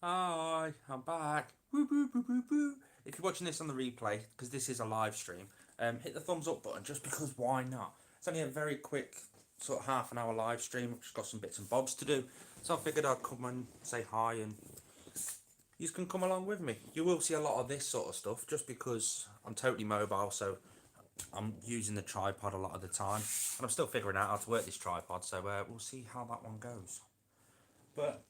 Hi, I'm back. Woo, woo, woo, woo, woo. If you're watching this on the replay, because this is a live stream, hit the thumbs up button just because why not? It's only a very quick, sort of half an hour live stream. I've just got some bits and bobs to do. So I figured I'd come and say hi and you can come along with me. You will see a lot of this sort of stuff just because I'm totally mobile, so I'm using the tripod a lot of the time. And I'm still figuring out how to work this tripod, so we'll see how that one goes. But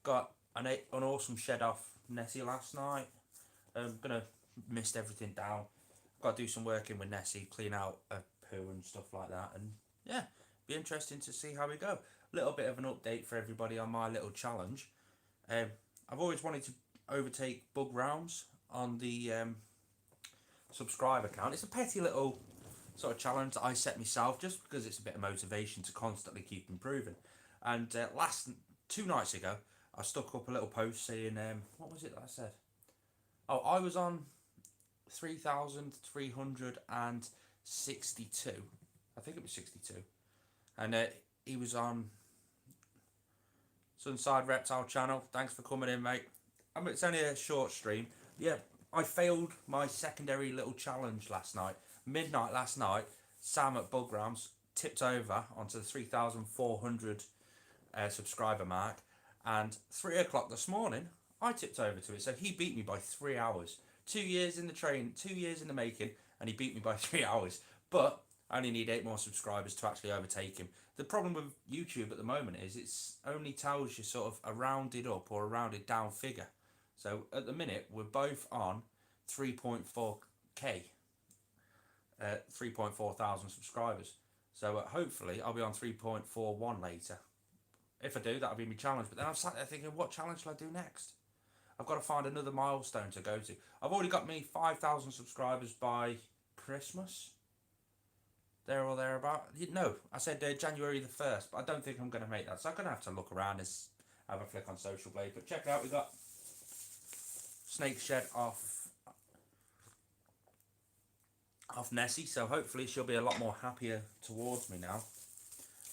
got an awesome shed off Nessie last night. I'm gonna mist everything down. Got to do some work in with Nessie, clean out a poo and stuff like that, and yeah, be interesting to see how we go. Little bit of an update for everybody on my little challenge. Um, I've always wanted to overtake Bug Rounds on the subscriber count. It's a petty little sort of challenge that I set myself just because it's a bit of motivation to constantly keep improving. And last 2 nights ago, I stuck up a little post saying, what was it that I said? Oh, I was on 3,362. I think it was 62. And he was on Sunside Reptile Channel. Thanks for coming in, mate. I mean, it's only a short stream. Yeah, I failed my secondary little challenge last night. Midnight last night, Sam at Bugrams tipped over onto the 3,400 subscriber mark. And 3 o'clock this morning, I tipped over to it. So he beat me by 3 hours. 2 years in the train, 2 years in the making, and he beat me by 3 hours. But I only need 8 more subscribers to actually overtake him. The problem with YouTube at the moment is it's only tells you sort of a rounded up or a rounded down figure. So at the minute we're both on 3.4k, 3.4 thousand subscribers. So hopefully I'll be on 3.41 later. If I do, that'll be my challenge. But then I'm sat there thinking, what challenge shall I do next? I've got to find another milestone to go to. I've already got me 5,000 subscribers by Christmas. There or thereabout. No, I said January the 1st, but I don't think I'm going to make that. So I'm going to have to look around and have a flick on Social Blade. But check it out, we got Snake Shed off Nessie, so hopefully she'll be a lot more happier towards me now.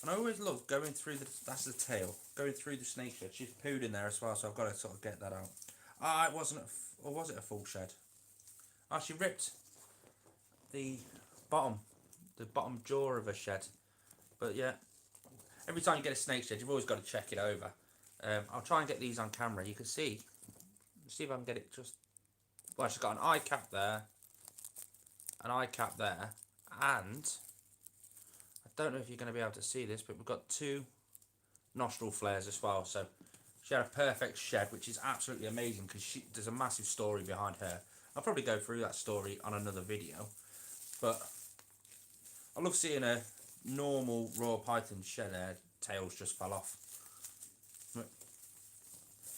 And I always love going through that's the tail, going through the snake shed. She's pooed in there as well, so I've got to sort of get that out. Ah, it wasn't, or was it a full shed? Ah, she ripped the bottom, the bottom jaw of a shed. But yeah, every time you get a snake shed, you've always got to check it over. I'll try and get these on camera. You can see if I can get it just. Well, she's got an eye cap there, an eye cap there, and I don't know if you're going to be able to see this, but we've got 2 nostril flares as well. So she had a perfect shed, which is absolutely amazing because there's a massive story behind her. I'll probably go through that story on another video, but I love seeing a normal raw python shed. Their tails just fell off.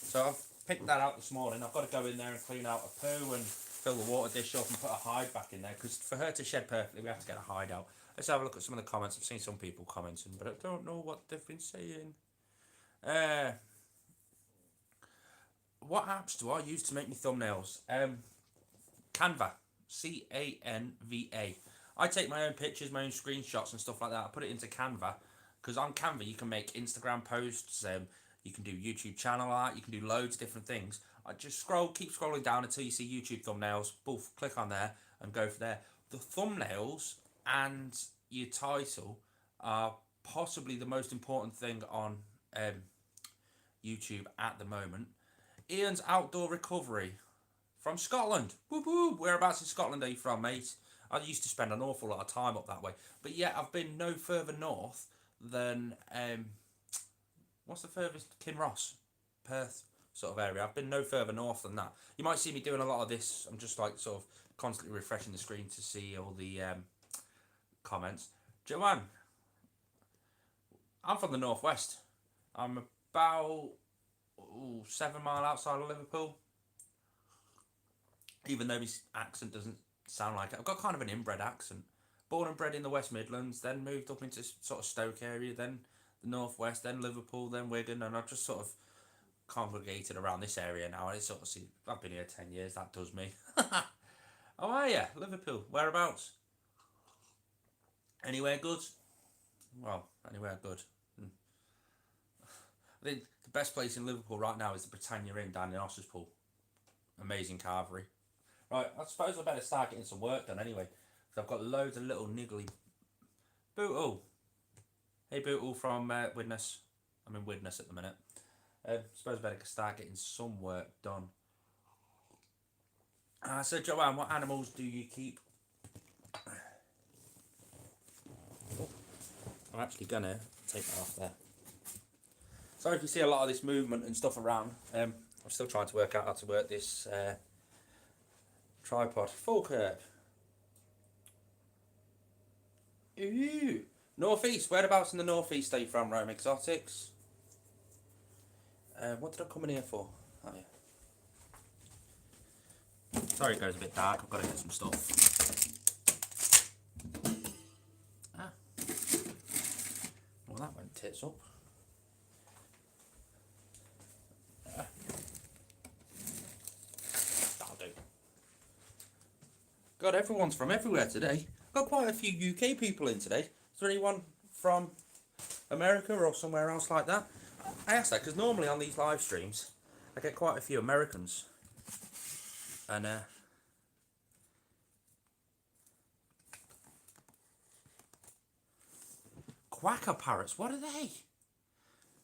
So I've picked that out this morning. I've got to go in there and clean out a poo and fill the water dish up and put a hide back in there because for her to shed perfectly, we have to get a hide out. Let's have a look at some of the comments. I've seen some people commenting, but I don't know what they've been saying. Uh, what apps do I use to make my thumbnails? Canva, Canva. I take my own pictures, my own screenshots and stuff like that. I put it into Canva because on Canva you can make Instagram posts, you can do YouTube channel art, you can do loads of different things. I just keep scrolling down until you see YouTube thumbnails. Boof, click on there and go for there. The thumbnails and your title are possibly the most important thing on YouTube at the moment. Ian's Outdoor Recovery from Scotland. Whoop whoop. Whereabouts in Scotland are you from, mate? I used to spend an awful lot of time up that way. But yeah, I've been no further north than what's the furthest? Kinross, Perth sort of area. I've been no further north than that. You might see me doing a lot of this. I'm just like sort of constantly refreshing the screen to see all the comments. Joanne, I'm from the northwest. I'm about 7 mile outside of Liverpool. Even though his accent doesn't sound like it, I've got kind of an inbred accent. Born and bred in the West Midlands, then moved up into sort of Stoke area, then the northwest, then Liverpool, then Wigan, and I've just sort of congregated around this area now. And it's sort of I've been here 10 years. That does me. How are you, Liverpool? Whereabouts? Anywhere good? Well, anywhere good. I think The best place in Liverpool right now is the Britannia Inn down in Osserspool. Amazing carvery. Right, I suppose I better start getting some work done anyway. So I've got loads of little niggly... Bootle. Hey Bootle from Widnes. I'm in Widnes at the minute. Suppose I better start getting some work done. So Joanne, what animals do you keep? I'm actually gonna take that off there. Sorry if you see a lot of this movement and stuff around. I'm still trying to work out how to work this tripod. Full curve. Ooh. Northeast. Whereabouts in the northeast are you from, Rome Exotics? What did I come in here for? Oh yeah. Sorry it goes a bit dark, I've got to get some stuff. Ah. Well, that went tits up. That'll do. God, everyone's from everywhere today. Got quite a few UK people in today. Is there anyone from America or somewhere else like that? I asked that because normally on these live streams I get quite a few Americans. And quacker parrots, what are they?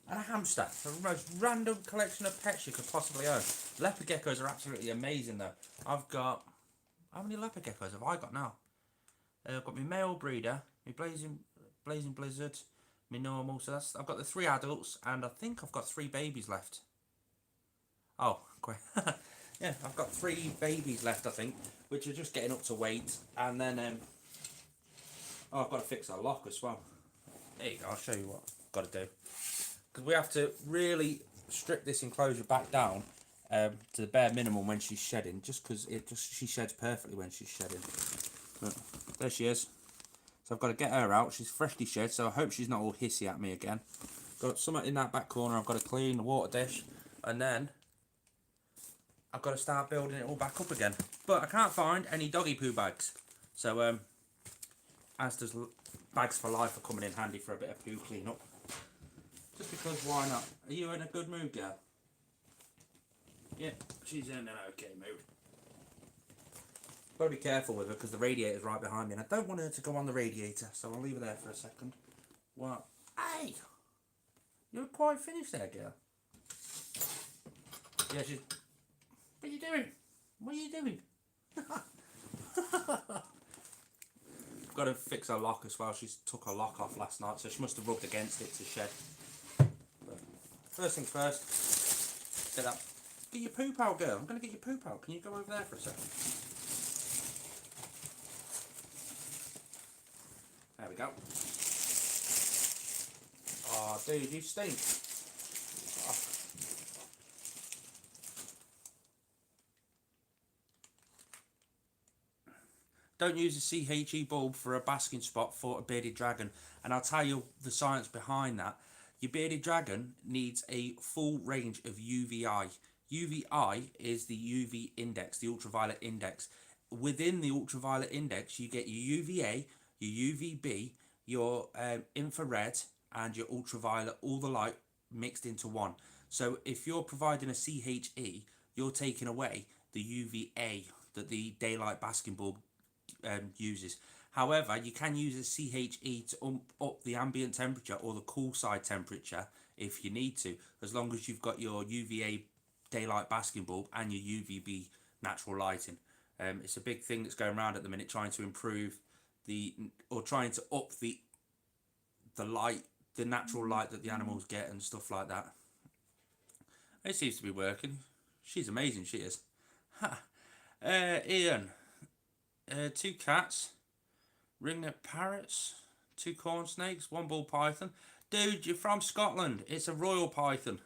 And a hamster, the most random collection of pets you could possibly own. Leopard geckos are absolutely amazing though. I've got, how many leopard geckos have I got now? I've got my male breeder, my blazing blizzard, my normal, so that's, I've got the 3 adults and I think I've got 3 babies left. Oh, great. Yeah, I've got 3 babies left, I think, which are just getting up to weight. And then, oh, I've got to fix that lock as well. There you go, I'll show you what I've got to do. Because we have to really strip this enclosure back down to the bare minimum when she's shedding, just because she sheds perfectly when she's shedding. But there she is. So I've got to get her out. She's freshly shed, so I hope she's not all hissy at me again. Got something in that back corner I've got to clean, the water dish, and then I've got to start building it all back up again. But I can't find any doggy poo bags. So, as does Bags for Life are coming in handy for a bit of poo clean up. Just because, why not? Are you in a good mood, girl? Yeah, she's in an okay mood. Got to be careful with her because the radiator's right behind me and I don't want her to go on the radiator, so I'll leave her there for a second. What? Hey! You're quite finished there, girl. Yeah, she's... What are you doing? What are you doing? Got to fix her lock as well. She's took her lock off last night, so she must have rubbed against it to shed. But first things first, get up. Get your poop out, girl. I'm going to get your poop out. Can you go over there for a second? There we go. Oh, dude, you stink. Oh. Don't use a CHE bulb for a basking spot for a bearded dragon. And I'll tell you the science behind that. Your bearded dragon needs a full range of UVI. UVI is the UV index, the ultraviolet index. Within the ultraviolet index, you get your UVA, your UVB, your infrared, and your ultraviolet, all the light mixed into one. So if you're providing a CHE, you're taking away the UVA that the daylight basking bulb uses. However, you can use a CHE to up the ambient temperature or the cool side temperature if you need to, as long as you've got your UVA daylight basking bulb and your UVB natural lighting. It's a big thing that's going around at the minute, trying to improve trying to up the light, the natural light that the animals get and stuff like that. It seems to be working. She's amazing, she is. Ha. Ian, 2 cats, ringlet parrots, 2 corn snakes, 1 bull python. Dude, you're from Scotland. It's a royal python.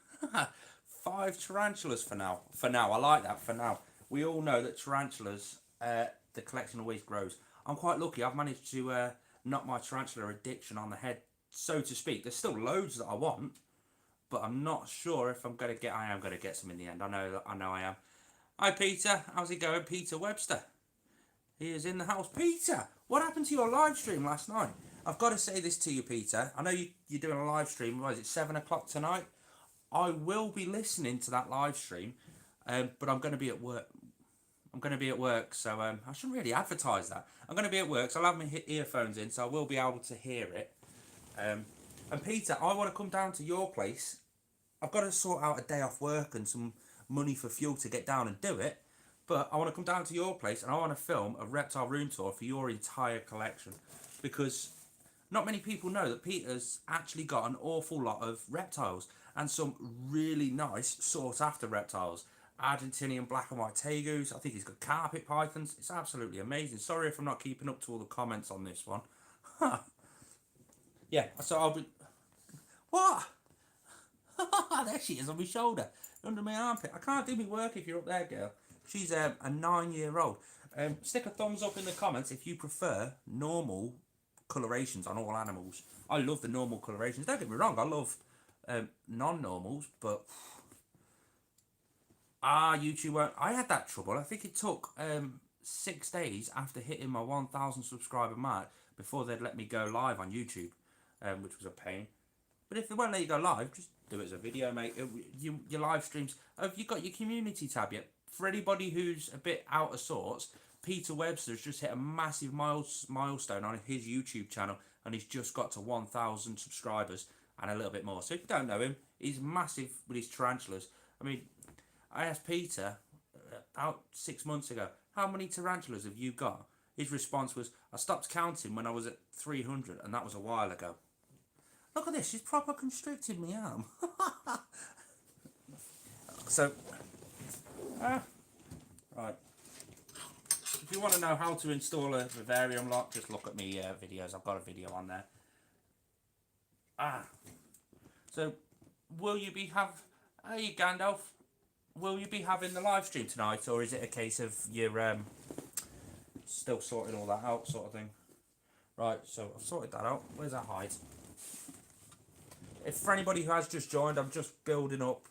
5 tarantulas for now. For now, I like that. For now, we all know that tarantulas, the collection always grows. I'm quite lucky. I've managed to knock my tarantula addiction on the head, so to speak. There's still loads that I want, but I'm not sure if I'm gonna get. I am gonna get some in the end. I know I am. Hi Peter, how's it going, Peter Webster? He is in the house. Peter, what happened to your live stream last night? I've got to say this to you, Peter. I know you're doing a live stream. What is it, 7 o'clock tonight? I will be listening to that live stream, but I'm going to be at work. I'm going to be at work, so I shouldn't really advertise that. I'm going to be at work, so I'll have my earphones in, so I will be able to hear it. And Peter, I want to come down to your place. I've got to sort out a day off work and some money for fuel to get down and do it. But I want to come down to your place and I want to film a reptile room tour for your entire collection, because not many people know that Peter's actually got an awful lot of reptiles and some really nice sought after reptiles. Argentinian black and white tegus. I think he's got carpet pythons. It's absolutely amazing. Sorry if I'm not keeping up to all the comments on this one. Yeah, so I'll be... What? There she is on my shoulder, under my armpit. I can't do my work if you're up there, girl. She's a 9-year-old. Stick a thumbs up in the comments if you prefer normal colorations on all animals. I love the normal colorations. Don't get me wrong, I love non-normals, but YouTube won't. I had that trouble. I think it took 6 days after hitting my 1,000 subscriber mark before they'd let me go live on YouTube, which was a pain. But if they won't let you go live, just do it as a video, mate. Your live streams. Have you got your community tab yet? For anybody who's a bit out of sorts, Peter Webster's just hit a massive milestone on his YouTube channel, and he's just got to 1,000 subscribers and a little bit more. So if you don't know him, he's massive with his tarantulas. I mean, I asked Peter about 6 months ago, how many tarantulas have you got? His response was, I stopped counting when I was at 300, and that was a while ago. Look at this, she's proper constricted my arm. So, right. If you want to know how to install a vivarium lock, just look at me videos. I've got a video on there. So, will you be hey Gandalf, will you be having the live stream tonight, or is it a case of you're still sorting all that out, sort of thing? Right, so I've sorted that out. Where's that hide? If for anybody who has just joined, I'm just building up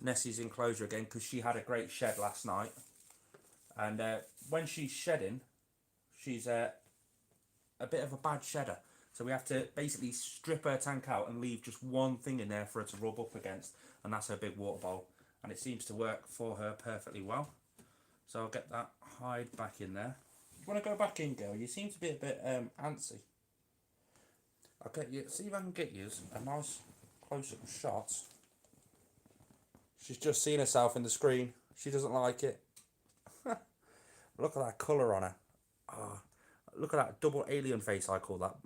Nessie's enclosure again, because she had a great shed last night, and when she's shedding, she's a bit of a bad shedder, so we have to basically strip her tank out and leave just one thing in there for her to rub up against, and that's her big water bowl, and it seems to work for her perfectly well. So I'll get that hide back in there. You want to go back in, girl? You seem to be a bit antsy. I'll get you, see if I can get you a nice close-up shot. She's just seen herself in the screen. She doesn't like it. Look at that colour on her. Oh, look at that double alien face, I call that.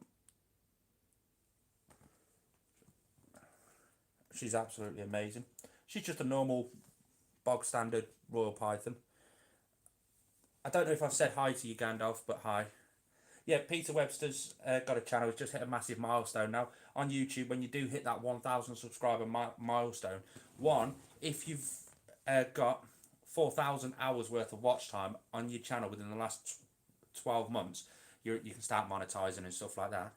She's absolutely amazing. She's just a normal, bog standard Royal Python. I don't know if I've said hi to you, Gandalf, but hi. Yeah, Peter Webster's got a channel. He's just hit a massive milestone now on YouTube. When you do hit that 1,000 subscriber milestone, if you've got 4,000 hours worth of watch time on your channel within the last 12 months, you can start monetizing and stuff like that,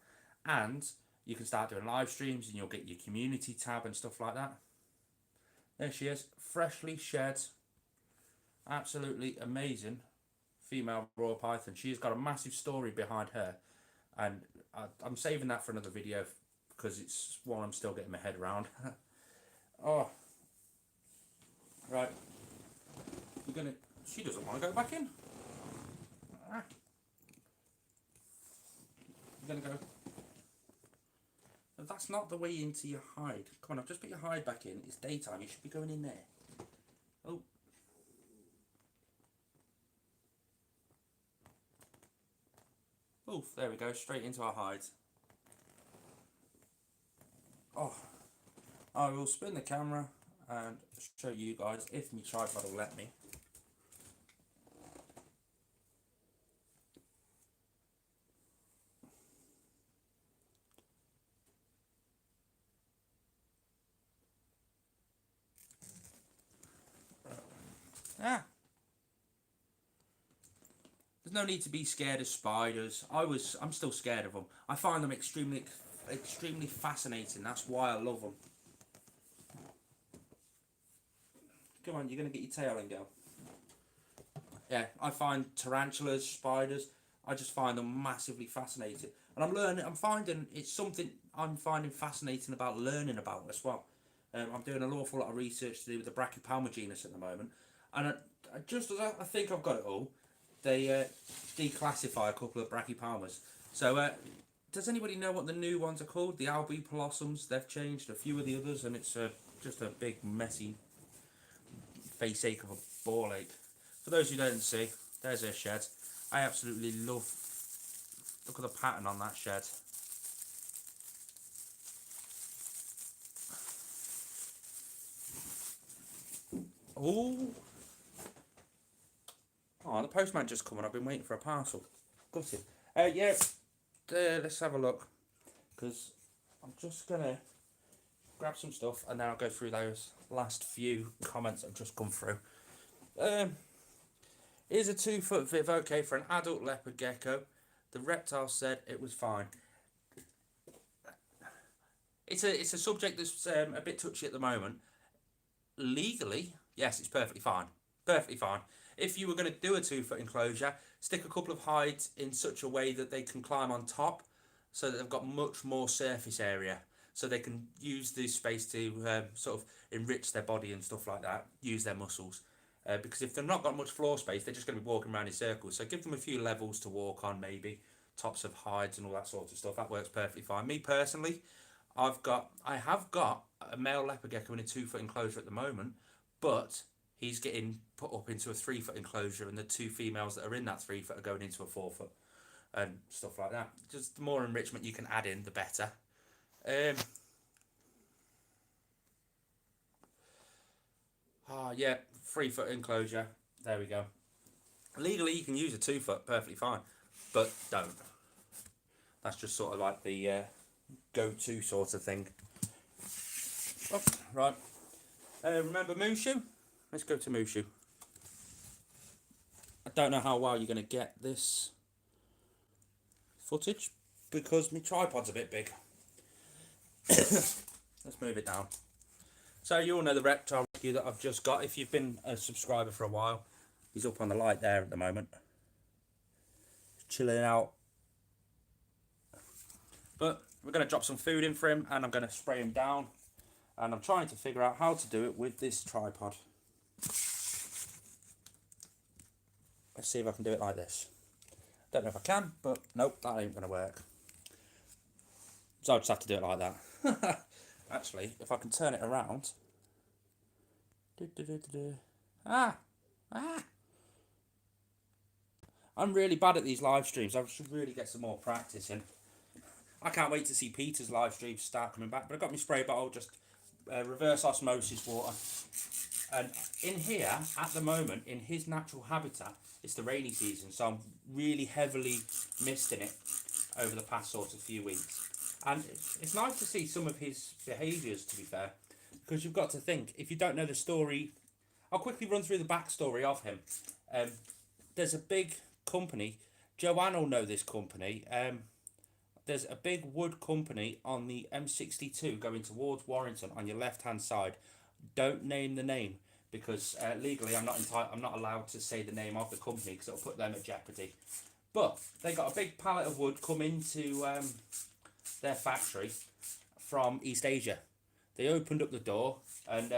and you can start doing live streams, and you'll get your community tab and stuff like that. There she is, freshly shed, absolutely amazing female Royal Python. She's got a massive story behind her, and I'm saving that for another video because it's one I'm still getting my head around. Oh, right. She doesn't want to go back in. You're gonna go. That's not the way into your hide. Come on, I've just put your hide back in. It's daytime. You should be going in there. Oh. Oof, there we go, straight into our hides. Oh, I will spin the camera and show you guys if my tripod will let me. There's no need to be scared of spiders. I'm still scared of them. I find them extremely fascinating. That's why I love them. Come on, you're gonna get your tail in, girl. Yeah, I find tarantulas, spiders, I just find them massively fascinating. And I'm finding it's something I'm finding fascinating about learning about as well. I'm doing an awful lot of research to do with the Brachypelma genus at the moment, and just as I think I've got it all, they declassify a couple of Brachypelmas. So, does anybody know what the new ones are called? The Albipalossums. They've changed a few of the others, and it's just a big messy face ache of a ball ache. For those who don't see, there's their shed. I absolutely love. Look at the pattern on that shed. Oh, the postman just come on. I've been waiting for a parcel. Got it. Yeah, let's have a look. Because I'm just going to grab some stuff and then I'll go through those last few comments that have just come through. Is a 2 foot Viv okay for an adult leopard gecko? The reptile said it was fine. It's a subject that's a bit touchy at the moment. Legally, yes, it's perfectly fine. Perfectly fine. If you were going to do a 2 foot enclosure, stick a couple of hides in such a way that they can climb on top, so that they've got much more surface area, so they can use this space to sort of enrich their body and stuff like that, use their muscles. Because if they've not got much floor space, they're just going to be walking around in circles. So give them a few levels to walk on, maybe tops of hides and all that sort of stuff. That works perfectly fine. Me personally, I have got a male leopard gecko in a 2 foot enclosure at the moment, but he's getting put up into a 3 foot enclosure, and the 2 females that are in that 3 foot are going into a 4 foot and stuff like that. Just the more enrichment you can add in, the better. Yeah, 3 foot enclosure. There we go. Legally, you can use a 2 foot perfectly fine, but don't. That's just sort of like the go-to sort of thing. Oh, right. Remember Mushu? Let's go to Mushu. I don't know how well you're going to get this footage because my tripod's a bit big. Let's move it down. So you all know the reptile rescue that I've just got. If you've been a subscriber for a while, he's up on the light there at the moment, chilling out. But we're going to drop some food in for him, and I'm going to spray him down. And I'm trying to figure out how to do it with this tripod. Let's see if I can do it like this. Don't know if I can, but nope, that ain't going to work. So I'll just have to do it like that. Actually, if I can turn it around. I'm really bad at these live streams. I should really get some more practice in. I can't wait to see Peter's live streams start coming back. But I've got my spray bottle, just reverse osmosis water. And in here, at the moment, in his natural habitat, it's the rainy season. So I'm really heavily misting it over the past sort of few weeks. And it's nice to see some of his behaviours, to be fair, because you've got to think, if you don't know the story, I'll quickly run through the backstory of him. There's a big company, Joanne will know this company, there's a big wood company on the M62 going towards Warrington on your left hand side. Don't name the name, because legally I'm not allowed to say the name of the company because it'll put them at jeopardy. But they got a big pallet of wood come into their factory from East Asia. They opened up the door and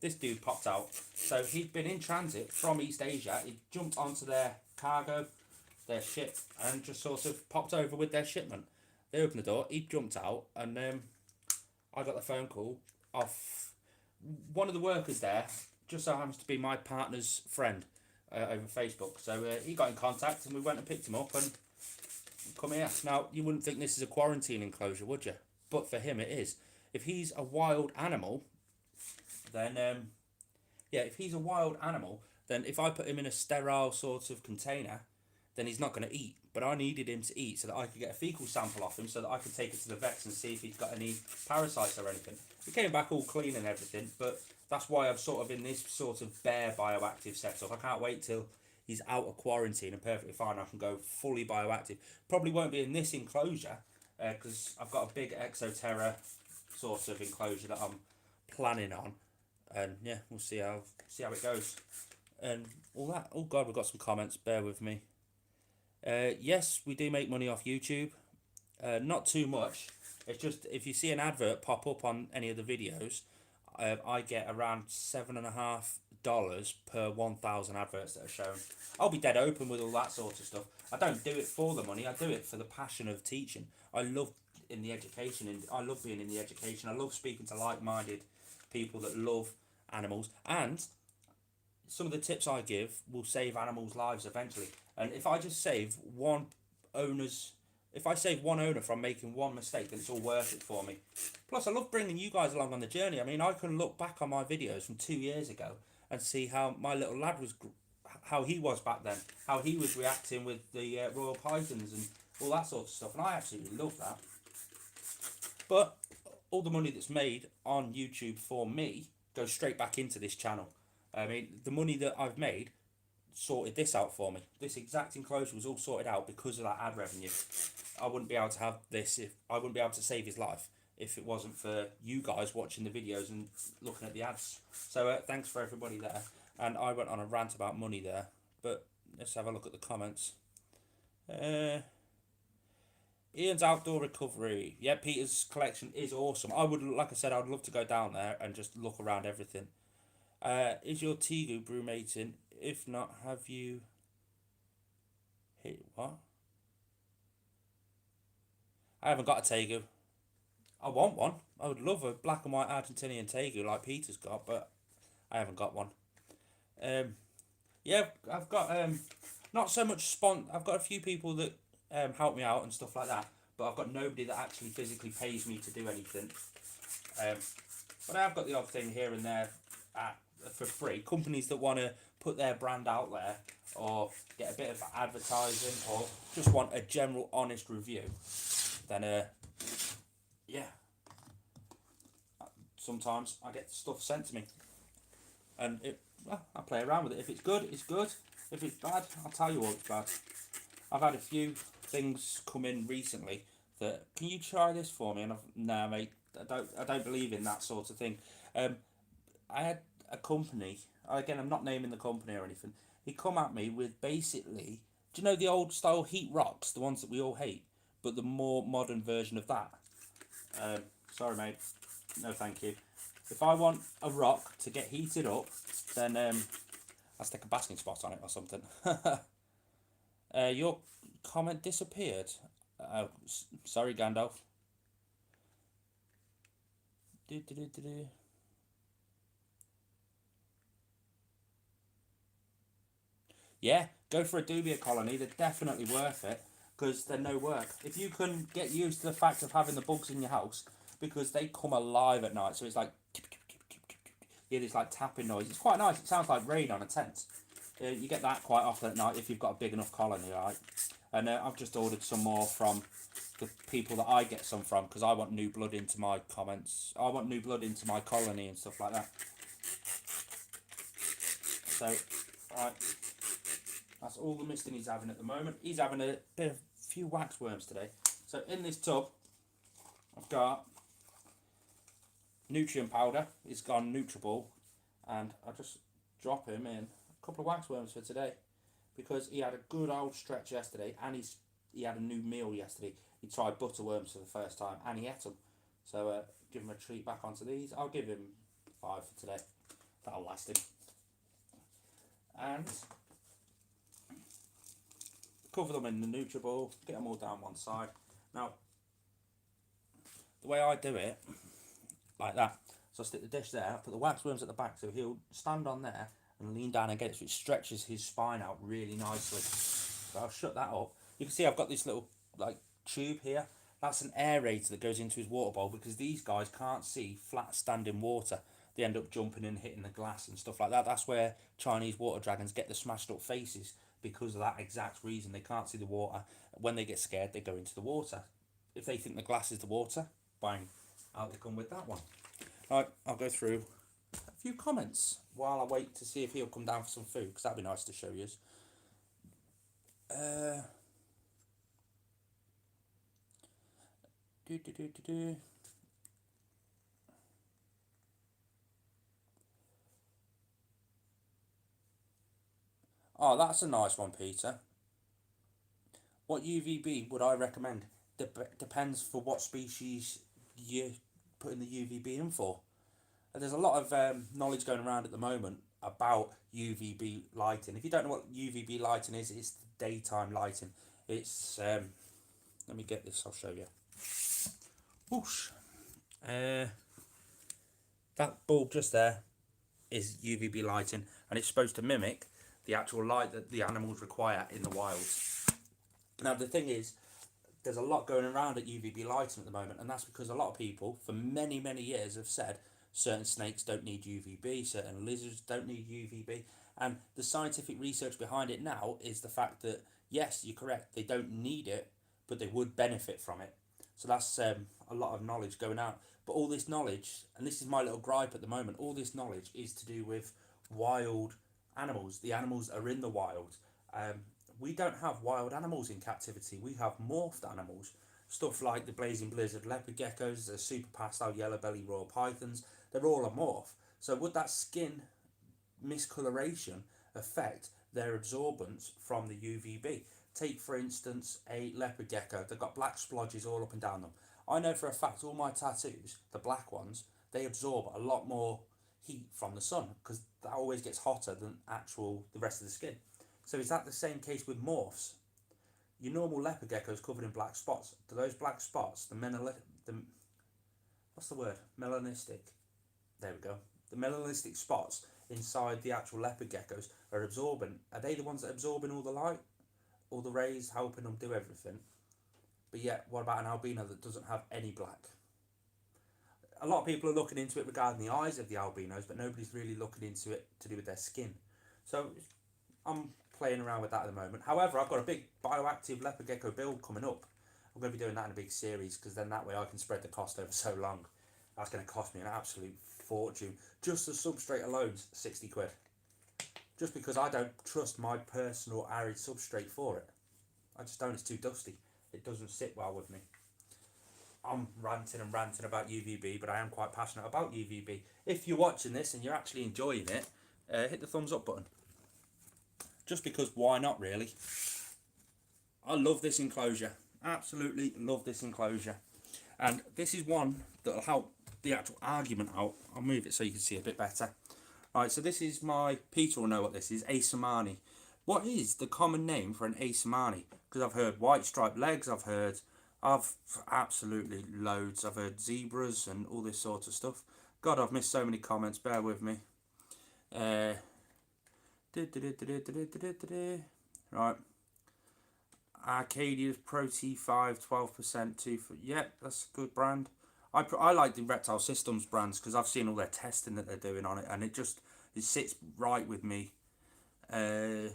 this dude popped out. So he'd been in transit from East Asia. He jumped onto their cargo, their ship, and just sort of popped over with their shipment. They opened the door, he jumped out, and I got the phone call off one of the workers there. Just so happens to be my partner's friend over Facebook. So he got in contact and we went and picked him up and come here. Now, you wouldn't think this is a quarantine enclosure, would you? But for him it is. If he's a wild animal, then if he's a wild animal, then if I put him in a sterile sort of container, then he's not going to eat. But I needed him to eat so that I could get a fecal sample off him so that I could take it to the vets and see if he's got any parasites or anything. He came back all clean and everything, but that's why I'm sort of in this sort of bare bioactive setup. I can't wait till he's out of quarantine and perfectly fine. I can go fully bioactive. Probably won't be in this enclosure because I've got a big Exoterra sort of enclosure that I'm planning on, and yeah, we'll see how it goes and all that. Oh God, we've got some comments. Bear with me. Yes, we do make money off YouTube. Not too much. It's just if you see an advert pop up on any of the videos, I get around $7.50 per 1,000 adverts that are shown. I'll be dead open with all that sort of stuff. I don't do it for the money. I do it for the passion of teaching. I love in the education, and I love being in the education. I love speaking to like-minded people that love animals, and some of the tips I give will save animals' lives eventually. And if I just save one owner's, if I save one owner from making one mistake, then it's all worth it for me. Plus, I love bringing you guys along on the journey. I mean, I can look back on my videos from 2 years ago and see how my little lad was, how he was back then, how he was reacting with the Royal Pythons and all that sort of stuff. And I absolutely love that. But all the money that's made on YouTube for me goes straight back into this channel. I mean, the money that I've made sorted this out for me. This exact enclosure was all sorted out because of that ad revenue. I wouldn't be able to have this if I wouldn't be able to save his life if it wasn't for you guys watching the videos and looking at the ads. So thanks for everybody there. And I went on a rant about money there, but let's have a look at the comments. Ian's Outdoor Recovery. Yeah, Peter's collection is awesome. I would, like I said, I would love to go down there and just look around everything. Is your Tegu brew mating? If not, have you hit what? I haven't got a Tegu. I want one. I would love a black and white Argentinian Tegu like Peter's got, but I haven't got one. Yeah, I've got not so much I've got a few people that help me out and stuff like that, but I've got nobody that actually physically pays me to do anything. But I have got the odd thing here and there for free. Companies that want to put their brand out there or get a bit of advertising or just want a general honest review, then yeah, sometimes I get stuff sent to me, and I play around with it. If it's good, it's good. If it's bad, I'll tell you what it's bad. I've had a few things come in recently that, can you try this for me? And nah, mate, I don't believe in that sort of thing. I had a company, again, I'm not naming the company or anything. He come at me with basically, do you know the old style heat rocks, the ones that we all hate, but the more modern version of that? Sorry, mate, no thank you. If I want a rock to get heated up, then I'll stick a basking spot on it or something. Your comment disappeared. Sorry, Gandalf. Yeah, go for a dubia colony. They're definitely worth it because they're no work. If you can get used to the fact of having the bugs in your house, because they come alive at night, so it's like yeah, this like tapping noise. It's quite nice. It sounds like rain on a tent. You get that quite often at night if you've got a big enough colony, right? And I've just ordered some more from the people that I get some from because I want new blood into my comments. I want new blood into my colony and stuff like that. So, right, that's all the misting he's having at the moment. He's having a few waxworms today. So in this tub, I've got nutrient powder. It's gone Nutriball, and I just drop him in a couple of waxworms for today because he had a good old stretch yesterday, and he had a new meal yesterday. He tried butterworms for the first time, and he ate them. So give him a treat back onto these. I'll give him 5 for today. That'll last him. And cover them in the Nutriball, get them all down one side. Now, the way I do it, like that, so I stick the dish there, put the waxworms at the back, so he'll stand on there and lean down and get it, so it stretches his spine out really nicely. So I'll shut that up. You can see I've got this little like tube here. That's an aerator that goes into his water bowl because these guys can't see flat standing water. They end up jumping and hitting the glass and stuff like that. That's where Chinese water dragons get the smashed up faces, because of that exact reason. They can't see the water. When they get scared, they go into the water. If they think the glass is the water, bang, out they come with that one. Right, I'll go through a few comments while I wait to see if he'll come down for some food, because that'd be nice to show you. Oh, that's a nice one, Peter. What UVB would I recommend? Depends for what species you're putting the UVB in for. There's a lot of knowledge going around at the moment about UVB lighting. If you don't know what UVB lighting is, it's daytime lighting. It's let me get this. I'll show you. Whoosh. That bulb just there is UVB lighting, and it's supposed to mimic the actual light that the animals require in the wilds. Now the thing is, there's a lot going around at UVB lighting at the moment, and that's because a lot of people for many years have said certain snakes don't need UVB, certain lizards don't need UVB, and the scientific research behind it now is the fact that yes, you're correct, they don't need it, but they would benefit from it. So that's a lot of knowledge going out. But all this knowledge, and this is my little gripe at the moment, all this knowledge is to do with wild animals. The animals are in the wild. We don't have wild animals in captivity. We have morphed animals. Stuff like the Blazing Blizzard leopard geckos, the super pastel yellow belly royal pythons, they're all a morph. So would that skin miscoloration affect their absorbance from the UVB? Take for instance a leopard gecko, they've got black splodges all up and down them. I know for a fact all my tattoos, the black ones, they absorb a lot more heat from the sun because that always gets hotter than the rest of the skin. So is that the same case with morphs? Your normal leopard gecko is covered in black spots. Do those black spots, what's the word? Melanistic. There we go. The melanistic spots inside the actual leopard geckos are absorbent. Are they the ones that are absorbing all the light? All the rays, helping them do everything? But yet, what about an albino that doesn't have any black? A lot of people are looking into it regarding the eyes of the albinos, but nobody's really looking into it to do with their skin. So I'm playing around with that at the moment. However, I've got a big bioactive leopard gecko build coming up. I'm going to be doing that in a big series because then that way I can spread the cost over so long. That's going to cost me an absolute fortune. Just the substrate alone's 60 quid. Just because I don't trust my personal arid substrate for it. I just don't, it's too dusty. It doesn't sit well with me. I'm ranting about UVB, but I am quite passionate about UVB. If you're watching this and you're actually enjoying it, hit the thumbs up button. Just because why not, really? I love this enclosure. Absolutely love this enclosure. And this is one that'll help the actual argument out. I'll move it so you can see a bit better. Right, so this is Peter will know what this is, Acermani. What is the common name for an Acermani? Because I've heard white striped legs, I've absolutely loads. I've heard zebras and all this sort of stuff. God, I've missed so many comments, bear with me. Right. Arcadia's Pro T5, 12%, yeah, that's a good brand. I like the Reptile Systems brands because I've seen all their testing that they're doing on it, and it sits right with me. Sorry,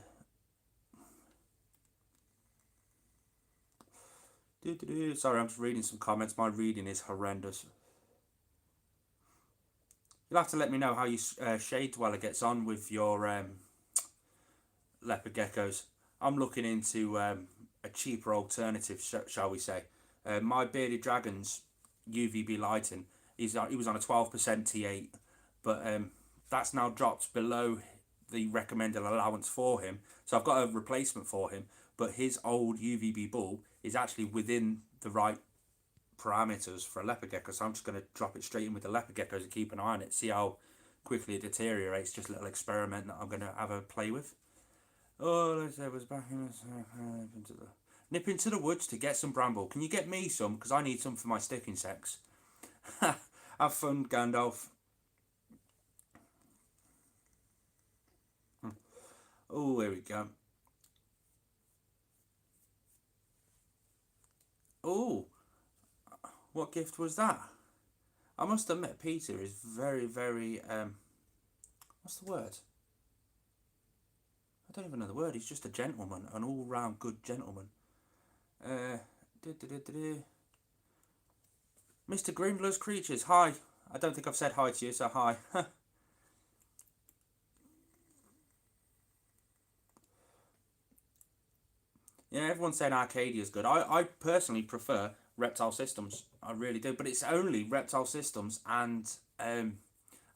I'm just reading some comments. My reading is horrendous. You'll have to let me know how your Shade Dweller gets on with your leopard geckos. I'm looking into a cheaper alternative, shall we say. My Bearded Dragon's UVB lighting, he was on a 12% T8, but that's now dropped below the recommended allowance for him. So I've got a replacement for him, but his old UVB bulb is actually within the right parameters for a leopard gecko. So I'm just going to drop it straight in with the leopard geckos and keep an eye on it, see how quickly it deteriorates. Just a little experiment that I'm going to have a play with. Oh, let's say it was back in nip into the woods to get some bramble. Can you get me some? Because I need some for my stick insects. Have fun, Gandalf. Oh, here we go. Oh, what gift was that? I must admit, Peter is very, what's the word? I don't even know the word. He's just a gentleman, an all-round good gentleman. Mr. Grimblow's Creatures, hi. I don't think I've said hi to you, so hi. Yeah, everyone's saying Arcadia's good. I personally prefer Reptile Systems. I really do. But it's only Reptile Systems and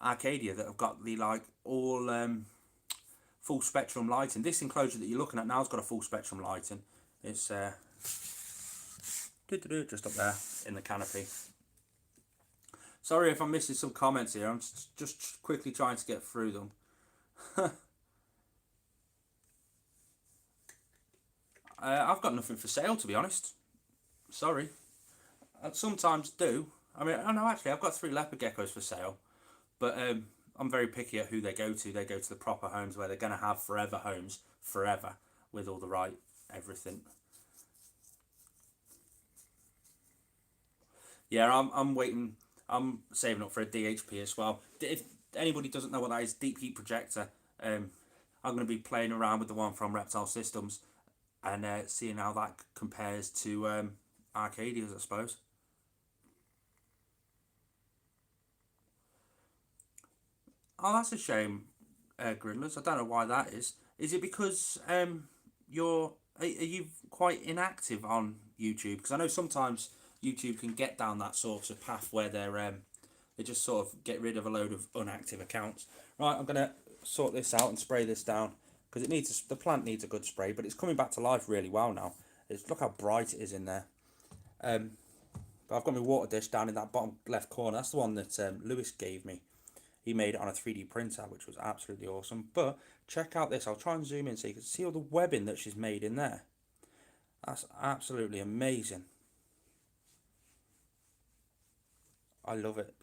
Arcadia that have got the all full spectrum lighting. This enclosure that you're looking at now has got a full spectrum lighting. It's just up there in the canopy. Sorry if I'm missing some comments here. I'm just quickly trying to get through them. I've got nothing for sale, to be honest. Sorry. I sometimes do. I mean, I know actually I've got 3 leopard geckos for sale, but I'm very picky at who they go to. They go to the proper homes where they're going to have forever homes, forever, with all the right everything. Yeah, I'm waiting. I'm saving up for a DHP as well. If anybody doesn't know what that is, deep heat projector. I'm going to be playing around with the one from Reptile Systems and seeing how that compares to Arcadia's, I suppose. Oh, that's a shame, Gridlers. I don't know why that is. Is it because are you quite inactive on YouTube? Because I know sometimes YouTube can get down that sort of path where they just sort of get rid of a load of unactive accounts. Right, I'm gonna sort this out and spray this down because the plant needs a good spray, but it's coming back to life really well now. Look how bright it is in there. But I've got my water dish down in that bottom left corner. That's the one that Lewis gave me. He made it on a 3D printer, which was absolutely awesome. But check out this. I'll try and zoom in so you can see all the webbing that she's made in there. That's absolutely amazing. I love it.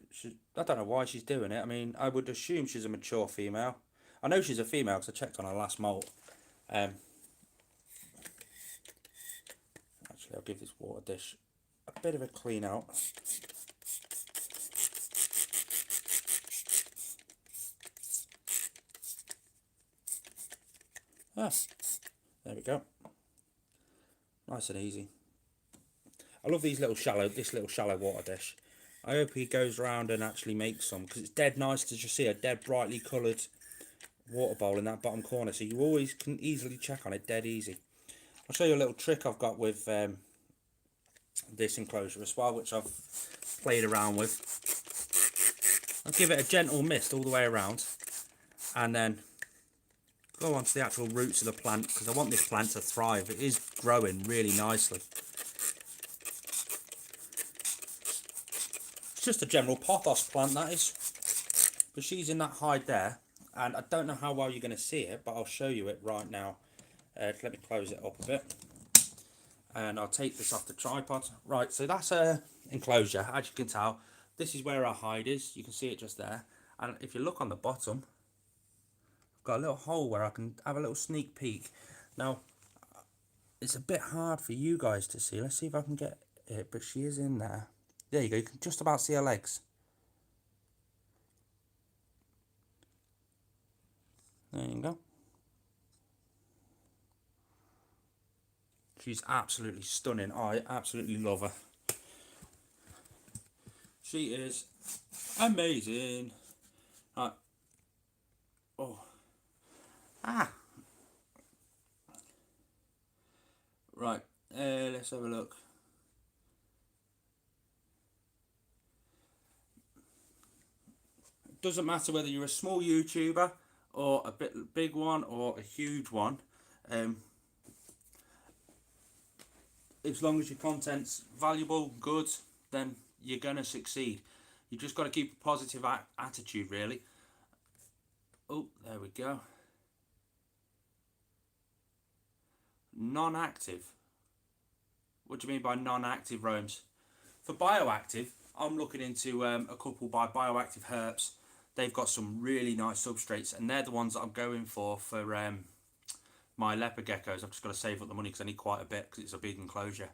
I don't know why she's doing it. I mean, I would assume she's a mature female. I know she's a female because I checked on her last molt. Actually, I'll give this water dish a bit of a clean out. Ah, there we go. Nice and easy. I love this little shallow water dish. I hope he goes around and actually makes some because it's dead nice to just see a dead brightly coloured water bowl in that bottom corner. So you always can easily check on it dead easy. I'll show you a little trick I've got with this enclosure as well, which I've played around with. I'll give it a gentle mist all the way around and then go on to the actual roots of the plant because I want this plant to thrive. It is growing really nicely. It's just a general pothos plant, that is. But she's in that hide there, and I don't know how well you're going to see it, but I'll show you it right now. Let me close it up a bit. And I'll take this off the tripod. Right, so that's a enclosure. As you can tell, this is where our hide is. You can see it just there. And if you look on the bottom, I've got a little hole where I can have a little sneak peek. Now, it's a bit hard for you guys to see. Let's see if I can get it, but she is in there. There you go, you can just about see her legs. There you go. She's absolutely stunning. I absolutely love her. She is amazing. Right. Oh. Ah. Right. Let's have a look. Doesn't matter whether you're a small YouTuber or a big one or a huge one. As long as your content's valuable, good, then you're gonna succeed. You just got to keep a positive attitude, really. Oh, there we go. Non-active. What do you mean by non-active roams? For bioactive, I'm looking into a couple by Bioactive Herps. They've got some really nice substrates, and they're the ones that I'm going for my leopard geckos. I've just got to save up the money because I need quite a bit because it's a big enclosure.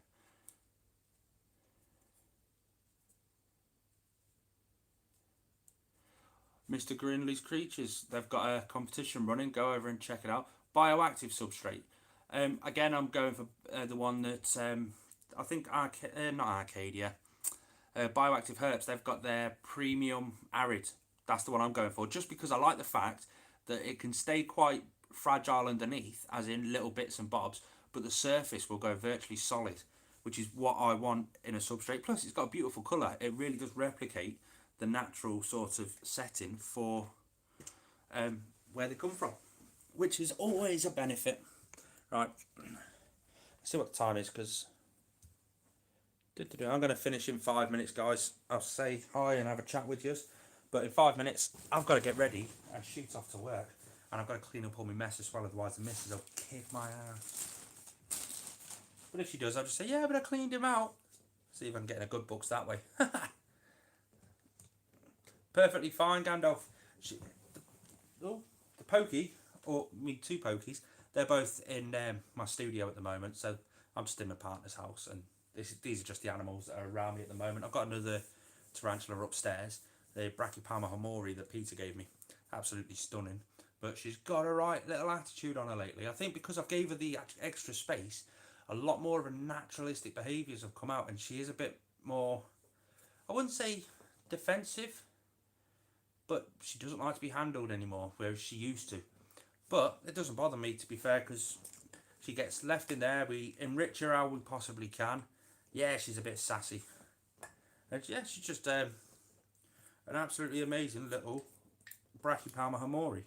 Mr. Grinley's Creatures, they've got a competition running. Go over and check it out. Bioactive substrate. Again, I'm going for the one that I think not Arcadia. Bioactive Herps. They've got their premium arid. That's the one I'm going for, just because I like the fact that it can stay quite fragile underneath, as in little bits and bobs, but the surface will go virtually solid, which is what I want in a substrate. Plus, it's got a beautiful colour. It really does replicate the natural sort of setting for where they come from, which is always a benefit. Right, let's see what the time is, because I'm going to finish in 5 minutes, guys. I'll say hi and have a chat with you. But in 5 minutes, I've got to get ready and shoot off to work. And I've got to clean up all my mess as well, otherwise the missus will kick my ass. But if she does, I'll just say, yeah, but I cleaned him out. See if I can get in a good books that way. Perfectly fine, Gandalf. The pokey, or me two pokies, they're both in my studio at the moment. So I'm just in my partner's house, and these are just the animals that are around me at the moment. I've got another tarantula upstairs, the Brachypalma hamori that Peter gave me. Absolutely stunning. But she's got a right little attitude on her lately. I think because I've gave her the extra space, a lot more of her naturalistic behaviours have come out, and she is a bit more, I wouldn't say defensive, but she doesn't like to be handled anymore, whereas she used to. But it doesn't bother me, to be fair, because she gets left in there. We enrich her how we possibly can. Yeah, she's a bit sassy. And yeah, she's just an absolutely amazing little Brachypalma hamori.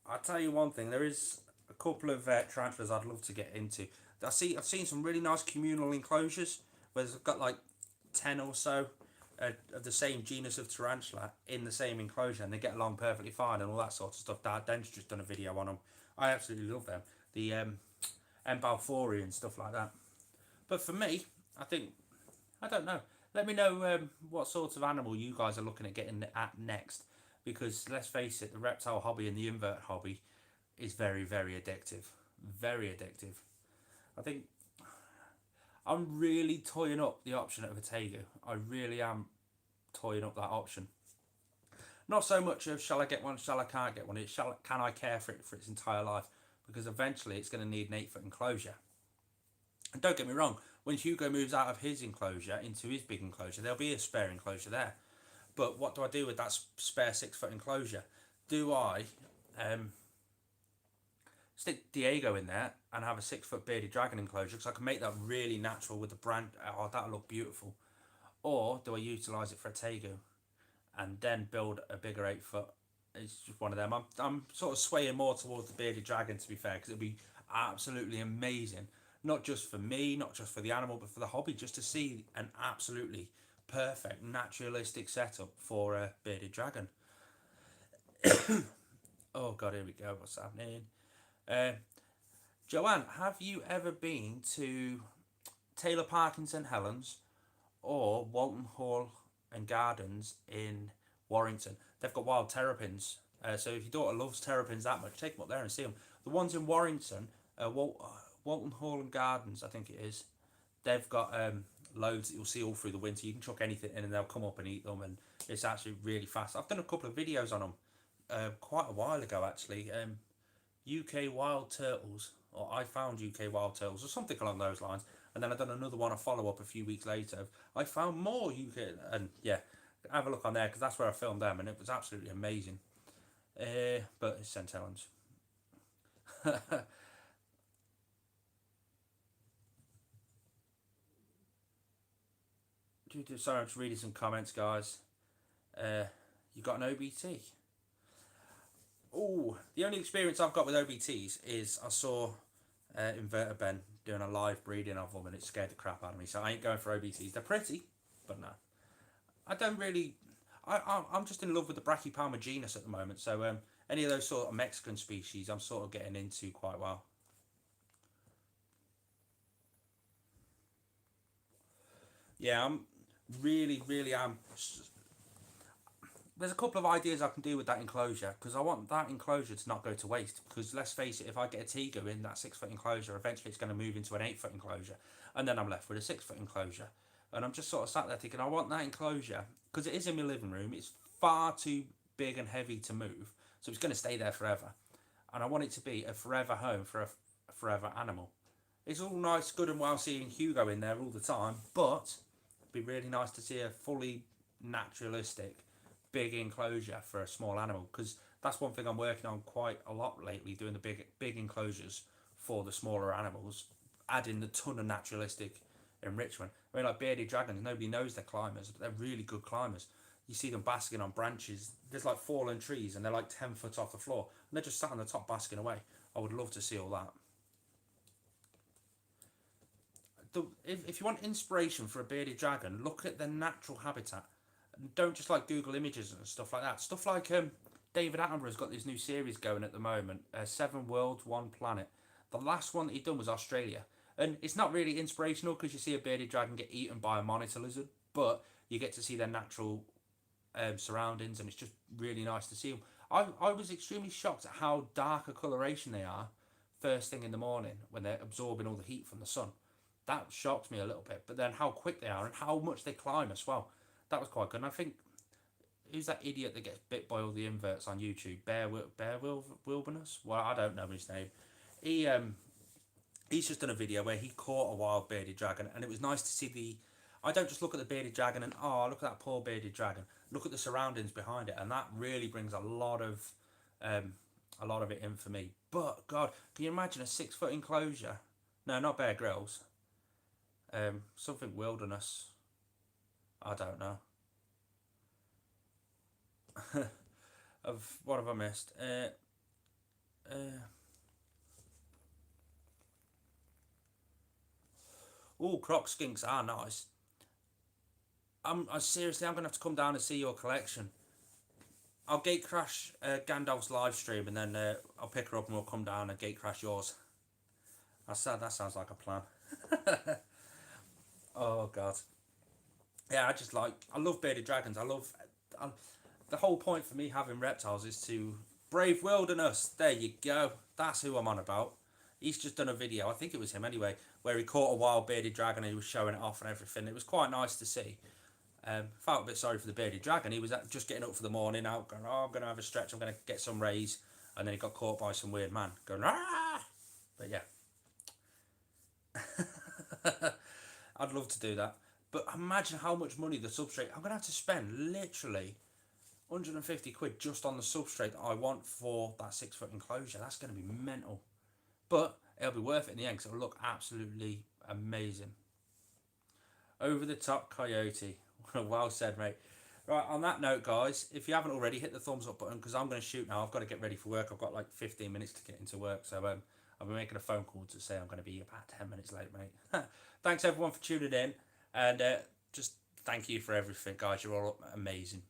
I'll tell you one thing, there is a couple of tarantulas I'd love to get into. I've seen some really nice communal enclosures where they've got like 10 or so of the same genus of tarantula in the same enclosure, and they get along perfectly fine and all that sort of stuff. Den's just done a video on them. I absolutely love them. The Embalfouri and stuff like that. But for me, I think, I don't know. Let me know what sort of animal you guys are looking at getting at next. Because let's face it, the reptile hobby and the invert hobby is very, very addictive. Very addictive. I think I'm really toying up the option of a tegu. I really am toying up that option. Not so much of shall I get one, shall I can't get one. It's can I care for it for its entire life? Because eventually it's going to need an 8-foot enclosure. And don't get me wrong, when Hugo moves out of his enclosure into his big enclosure, there'll be a spare enclosure there. But what do I do with that spare 6-foot enclosure? Do I stick Diego in there and have a 6-foot bearded dragon enclosure, because I can make that really natural with the brand? Oh, that'll look beautiful. Or do I utilise it for a tegu and then build a bigger 8-foot? It's just one of them. I'm sort of swaying more towards the bearded dragon, to be fair, because it'd be absolutely amazing. Not just for me, not just for the animal, but for the hobby, just to see an absolutely perfect naturalistic setup for a bearded dragon. Oh god, here we go. What's happening? Joanne, have you ever been to Taylor Park in St Helens or Walton Hall and Gardens in Warrington? They've got wild terrapins. So if your daughter loves terrapins that much, take them up there and see them. The ones in Warrington, Walton Hall and Gardens, I think it is, they've got loads that you'll see all through the winter. You can chuck anything in and they'll come up and eat them, and it's actually really fast. I've done a couple of videos on them quite a while ago, actually. UK wild turtles, or I found UK wild turtles, or something along those lines. And then I've done another one, a follow-up a few weeks later. I found more UK, and yeah, have a look on there, because that's where I filmed them, and it was absolutely amazing. But it's St Helens. Sorry, I'm just reading some comments, guys. You got an OBT? Oh, the only experience I've got with OBTs is I saw Inverter Ben doing a live breeding of them, and it scared the crap out of me. So I ain't going for OBTs. They're pretty, but no. I don't really. I'm just in love with the Brachypalma genus at the moment. So any of those sort of Mexican species, I'm sort of getting into quite well. Yeah, I'm really am. There's a couple of ideas I can do with that enclosure, because I want that enclosure to not go to waste. Because let's face it, if I get a tegu in that 6-foot enclosure, eventually it's going to move into an 8-foot enclosure, and then I'm left with a 6-foot enclosure. And I'm just sort of sat there thinking, I want that enclosure, because it is in my living room. It's far too big and heavy to move, so it's going to stay there forever. And I want it to be a forever home for a forever animal. It's all nice, good and well seeing Hugo in there all the time, but it'd be really nice to see a fully naturalistic big enclosure for a small animal, because that's one thing I'm working on quite a lot lately, doing the big enclosures for the smaller animals, adding the ton of naturalistic enrichment. I mean, like bearded dragons, nobody knows they're climbers, but they're really good climbers. You see them basking on branches. There's like fallen trees and they're like 10 foot off the floor, and they're just sat on the top basking away. I would love to see all that. if you want inspiration for a bearded dragon, look at their natural habitat. And don't just like Google images and stuff like that. Stuff like David Attenborough's got this new series going at the moment, Seven Worlds, One Planet. The last one that he done was Australia, and it's not really inspirational because you see a bearded dragon get eaten by a monitor lizard, but you get to see their natural surroundings, and it's just really nice to see them. I was extremely shocked at how dark a coloration they are first thing in the morning when they're absorbing all the heat from the sun. That shocked me a little bit, but then how quick they are and how much they climb as well. That was quite good. And I think who's that idiot that gets bit by all the inverts on YouTube? Wilderness. Well, I don't know his name. He he's just done a video where he caught a wild bearded dragon, and it was nice to see the. I don't just look at the bearded dragon and oh look at that poor bearded dragon. Look at the surroundings behind it, and that really brings a lot of it in for me. But God, can you imagine a 6 foot enclosure? No, not Bear Grylls. Something wilderness. I don't know. Of what have I missed? Oh, croc skinks are nice. I seriously, I'm gonna have to come down and see your collection. I'll gate crash Gandalf's live stream, and then I'll pick her up and we'll come down and gate crash yours. That's sad. That sounds like a plan. Oh God. Yeah, I love bearded dragons. The whole point for me having reptiles is to brave wilderness. There you go. That's who I'm on about. He's just done a video, I think it was him anyway, where he caught a wild bearded dragon and he was showing it off and everything. It was quite nice to see. Felt a bit sorry for the bearded dragon. He was just getting up for the morning, out going, oh, I'm going to have a stretch, I'm going to get some rays. And then he got caught by some weird man going, ah! But yeah. I'd love to do that. But imagine how much money the substrate, I'm going to have to spend literally 150 quid just on the substrate that I want for that 6 foot enclosure. That's going to be mental. But it'll be worth it in the end because it'll look absolutely amazing. Over the top coyote. Well said, mate. Right, on that note, guys, if you haven't already, hit the thumbs up button because I'm going to shoot now. I've got to get ready for work. I've got like 15 minutes to get into work. So I'll be making a phone call to say I'm going to be about 10 minutes late, mate. Thanks, everyone, for tuning in. And just thank you for everything, guys. You're all amazing.